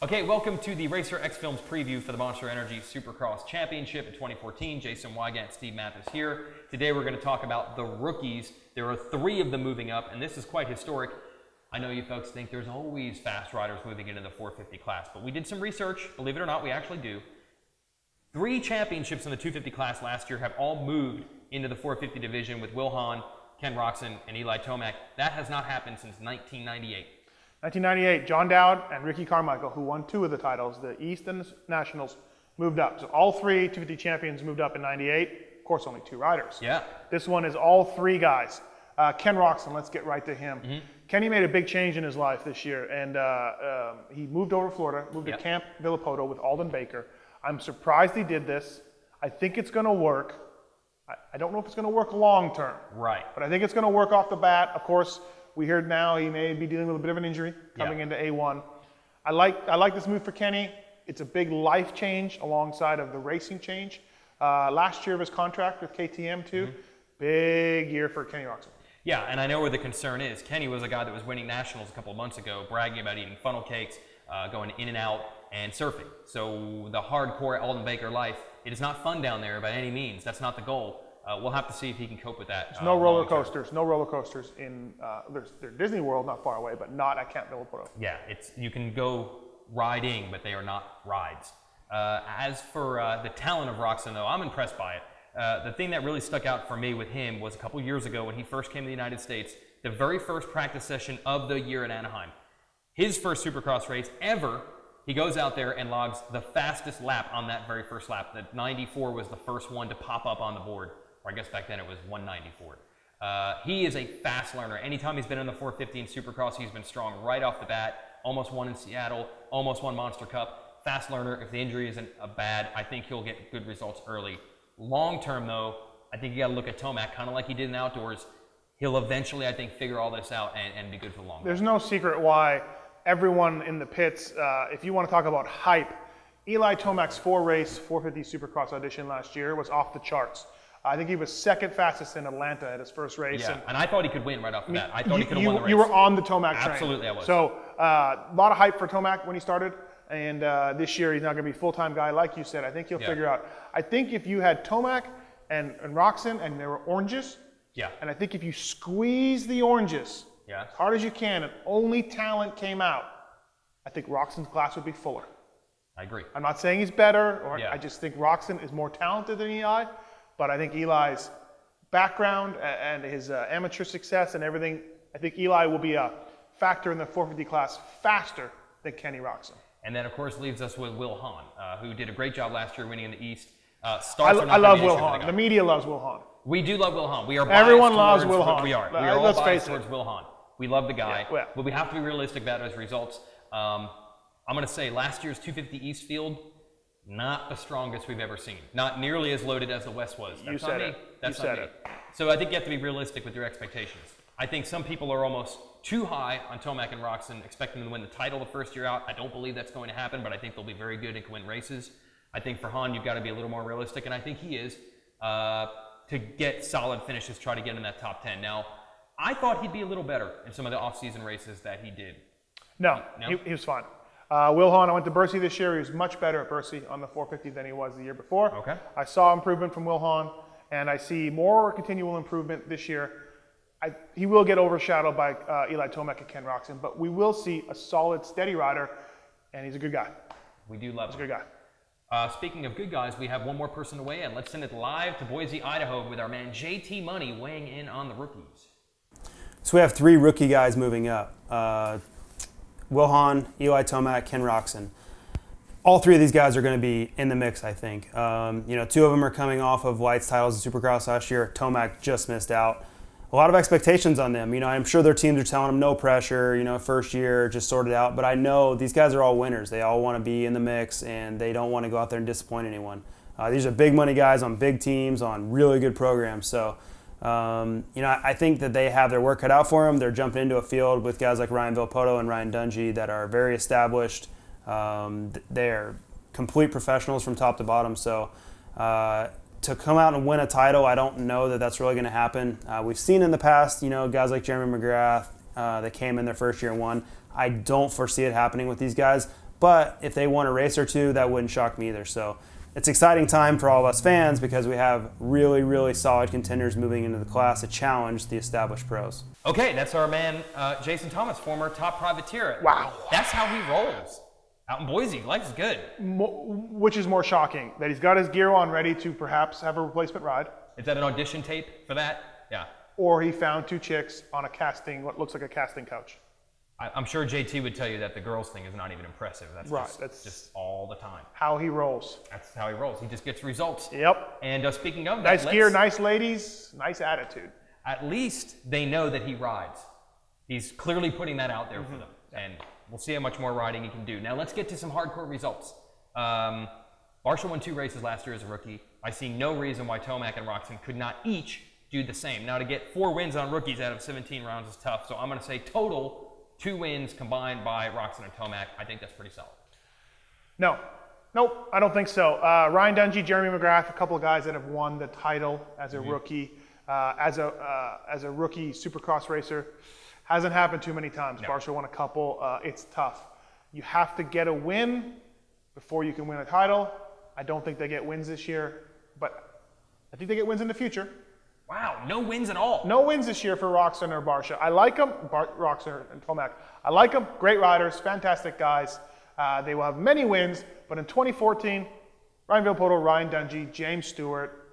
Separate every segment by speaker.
Speaker 1: Okay, welcome to the Racer X Films preview for the Monster Energy Supercross Championship in 2014. Jason Weigandt and Steve Matthes here. Today we're going to talk about the rookies. There are 3 of them moving up, and this is quite historic. I know you folks think there's always fast riders moving into the 450 class, but we did some research. Believe it or not, we actually do. 3 championships in the 250 class last year have all moved into the 450 division with Will Hahn, Ken Roczen, and Eli Tomac. That has not happened since 1998.
Speaker 2: 1998, John Dowd and Ricky Carmichael, who won 2 of the titles, the East and the Nationals, moved up. So all 3 250 champions moved up in 98. Of course, only 2 riders.
Speaker 1: Yeah.
Speaker 2: This one is all 3 guys. Ken Roczen, let's get right to him. Kenny made a big change in his life this year, and he moved over to Florida, moved to Camp Villapoto with Alden Baker. I'm surprised he did this. I think it's going to work. I don't know if it's going to work long term.
Speaker 1: Right.
Speaker 2: But I think it's going to work off the bat. Of course, we heard now he may be dealing with a bit of an injury coming into A1. I like this move for Kenny. It's a big life change alongside of the racing change. Last year of his contract with KTM too. Big year for Kenny Roczen.
Speaker 1: Yeah, and I know where the concern is. Kenny was a guy that was winning nationals a couple of months ago, bragging about eating funnel cakes, going in and out, and surfing. So the hardcore Alden Baker life, it is not fun down there by any means. That's not the goal. We'll have to see if he can cope with that.
Speaker 2: There's no roller coasters. No roller coasters in there's Disney World, not far away, but not at Camp Villapoto.
Speaker 1: Yeah, you can go riding, but they are not rides. As for the talent of Roczen, though, I'm impressed by it. The thing that really stuck out for me with him was a couple years ago when he first came to the United States, the very first practice session of the year in Anaheim. His first Supercross race ever, he goes out there and logs the fastest lap on that very first lap. The 94 was the first one to pop up on the board. Or I guess back then it was 194. He is a fast learner. Anytime he's been in the 450 in Supercross, he's been strong right off the bat. Almost won in Seattle, almost won Monster Cup. Fast learner. If the injury isn't bad, I think he'll get good results early. Long term, though, I think you got to look at Tomac, kind of like he did in outdoors. He'll eventually, I think, figure all this out and be good for the long run.
Speaker 2: There's no secret why everyone in the pits, if you want to talk about hype, Eli Tomac's 4-race 450 Supercross audition last year was off the charts. I think he was 2nd fastest in Atlanta at his first race.
Speaker 1: Yeah, and I thought he could win right off the bat. I thought he could have won the race.
Speaker 2: You were on the Tomac train.
Speaker 1: Absolutely, I was.
Speaker 2: So a lot of hype for Tomac when he started, and this year he's not going to be a full-time guy, like you said. I think he'll figure out. I think if you had Tomac and Roczen and there were oranges, and I think if you squeeze the oranges as hard as you can and only talent came out, I think Roczen's class would be fuller.
Speaker 1: I agree.
Speaker 2: I'm not saying he's better, or I just think Roczen is more talented than Eli. But I think Eli's background and his amateur success and everything, I think Eli will be a factor in the 450 class faster than Kenny Roczen.
Speaker 1: And that, of course, leaves us with Will Hahn, who did a great job last year winning in the East.
Speaker 2: I love Will Hahn. The media loves Will Hahn.
Speaker 1: We do love Will Hahn. We are biased
Speaker 2: Everyone loves Will Hahn.
Speaker 1: We are. We are all biased towards Will Hahn. We love the guy, but we have to be realistic about his results. I'm going to say last year's 250 East field, not the strongest we've ever seen. Not nearly as loaded as the West was. That's not me. That's not me. So I think you have to be realistic with your expectations. I think some people are almost too high on Tomac and Roczen, expecting them to win the title the first year out. I don't believe that's going to happen, but I think they'll be very good and can win races. I think for Hahn, you've got to be a little more realistic, and I think he is, to get solid finishes, try to get in that top 10. Now, I thought he'd be a little better in some of the off-season races that he did.
Speaker 2: No? He was fine. Will Hahn, I went to Bercy this year. He was much better at Bercy on the 450 than he was the year before.
Speaker 1: Okay.
Speaker 2: I saw improvement from Will Hahn, and I see more continual improvement this year. He will get overshadowed by Eli Tomac and Ken Roczen, but we will see a solid, steady rider, and he's a good guy.
Speaker 1: We do love him.
Speaker 2: He's a good guy.
Speaker 1: Speaking of good guys, we have one more person to weigh in. Let's send it live to Boise, Idaho with our man JT Money weighing in on the rookies.
Speaker 3: So we have 3 rookie guys moving up. Will Hahn, Eli Tomac, Ken Roczen. All 3 of these guys are going to be in the mix, I think. You know, 2 of them are coming off of White's titles in Supercross last year. Tomac just missed out. A lot of expectations on them. You know, I'm sure their teams are telling them no pressure, you know, first year, just sort it out. But I know these guys are all winners. They all want to be in the mix, and they don't want to go out there and disappoint anyone. These are big money guys on big teams, on really good programs. So, you know, I think that they have their work cut out for them. They're jumping into a field with guys like Ryan Villapoto and Ryan Dungey that are very established. They're complete professionals from top to bottom. So to come out and win a title, I don't know that that's really going to happen. We've seen in the past, you know, guys like Jeremy McGrath that came in their first year and won. I don't foresee it happening with these guys, But if they won a race or two, that wouldn't shock me either. So it's an exciting time for all of us fans because we have really, really solid contenders moving into the class to challenge the established pros.
Speaker 1: Okay, that's our man, Jason Thomas, former top privateer.
Speaker 2: Wow.
Speaker 1: That's how he rolls. Out in Boise, life's good.
Speaker 2: Which is more shocking, that he's got his gear on ready to perhaps have a replacement ride.
Speaker 1: Is that an audition tape for that? Yeah.
Speaker 2: Or he found 2 chicks on a casting, what looks like a casting couch.
Speaker 1: I'm sure JT would tell you that the girls thing is not even impressive. That's
Speaker 2: right.
Speaker 1: That's just all the time.
Speaker 2: How he rolls.
Speaker 1: That's how he rolls. He just gets results.
Speaker 2: Yep.
Speaker 1: And speaking of
Speaker 2: nice gear, nice ladies, nice attitude.
Speaker 1: At least they know that he rides. He's clearly putting that out there for them. And we'll see how much more riding he can do. Now let's get to some hardcore results. Barsha won 2 races last year as a rookie. I see no reason why Tomac and Roczen could not each do the same. Now to get 4 wins on rookies out of 17 rounds is tough. So I'm going to say total 2 wins combined by Roczen and Tomac. I think that's pretty solid.
Speaker 2: No. Nope, I don't think so. Ryan Dungey, Jeremy McGrath, a couple of guys that have won the title as a rookie, as a rookie Supercross racer. Hasn't happened too many times. No. Barsha won a couple. It's tough. You have to get a win before you can win a title. I don't think they get wins this year, but I think they get wins in the future.
Speaker 1: Wow, no wins at all.
Speaker 2: No wins this year for Roczen or Barsha. I like them, Roczen and Tomac. I like them, great riders, fantastic guys. They will have many wins, but in 2014, Ryan Villopoto, Ryan Dungey, James Stewart,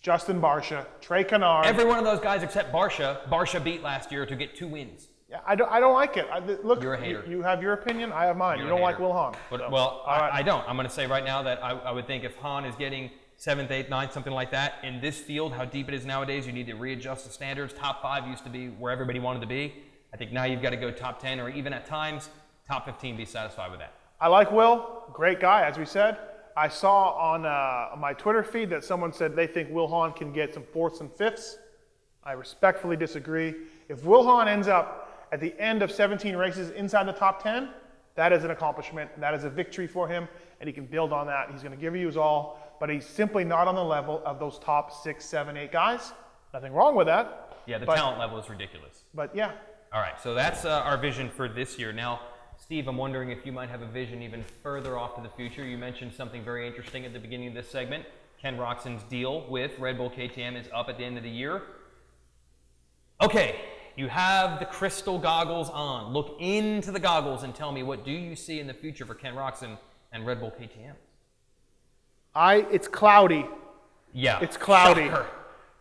Speaker 2: Justin Barsha, Trey Canard.
Speaker 1: Every one of those guys except Barsha beat last year to get 2 wins.
Speaker 2: Yeah, I don't like it. Look,
Speaker 1: you're a hater.
Speaker 2: You have your opinion, I have mine. You don't like Will Hahn.
Speaker 1: But, so. Well, I don't. I'm going to say right now that I would think if Hahn is getting 7th, 8th, 9th, something like that, in this field, how deep it is nowadays, you need to readjust the standards. Top 5 used to be where everybody wanted to be. I think now you've got to go top 10 or even at times, top 15, be satisfied with that.
Speaker 2: I like Will, great guy, as we said. I saw on my Twitter feed that someone said they think Will Hahn can get some 4ths and 5ths. I respectfully disagree. If Will Hahn ends up at the end of 17 races inside the top 10, that is an accomplishment, and that is a victory for him, and he can build on that. He's going to give you his all, but he's simply not on the level of those top 6, 7, 8 guys. Nothing wrong with that.
Speaker 1: Yeah, the talent level is ridiculous.
Speaker 2: But yeah.
Speaker 1: All right, so that's our vision for this year. Now, Steve, I'm wondering if you might have a vision even further off to the future. You mentioned something very interesting at the beginning of this segment. Ken Roczen's deal with Red Bull KTM is up at the end of the year. Okay, you have the crystal goggles on. Look into the goggles and tell me, what do you see in the future for Ken Roczen and Red Bull KTM?
Speaker 2: It's cloudy.
Speaker 1: Yeah.
Speaker 2: It's cloudy.
Speaker 1: Shocker.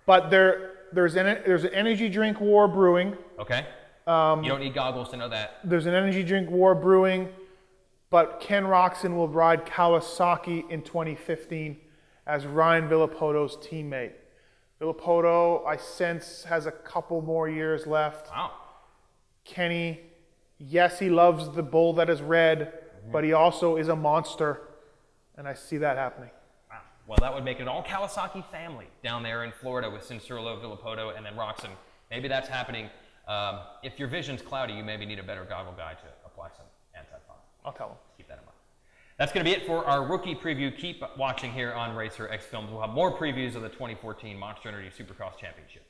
Speaker 2: But there's an energy drink war brewing.
Speaker 1: Okay. You don't need goggles to know that.
Speaker 2: There's an energy drink war brewing, but Ken Roczen will ride Kawasaki in 2015 as Ryan Villopoto's teammate. Villopoto, I sense, has a couple more years left.
Speaker 1: Wow.
Speaker 2: Kenny, yes, he loves the bull that is red, but he also is a monster, and I see that happening.
Speaker 1: Wow. Well, that would make it an all Kawasaki family down there in Florida with Cincerlo, Villopoto, and then Roczen. Maybe that's happening. If your vision's cloudy, you maybe need a better goggle guy to apply some anti-fog.
Speaker 2: I'll tell him.
Speaker 1: Keep that in mind. That's going to be it for our rookie preview. Keep watching here on Racer X Films. We'll have more previews of the 2014 Monster Energy Supercross Championship.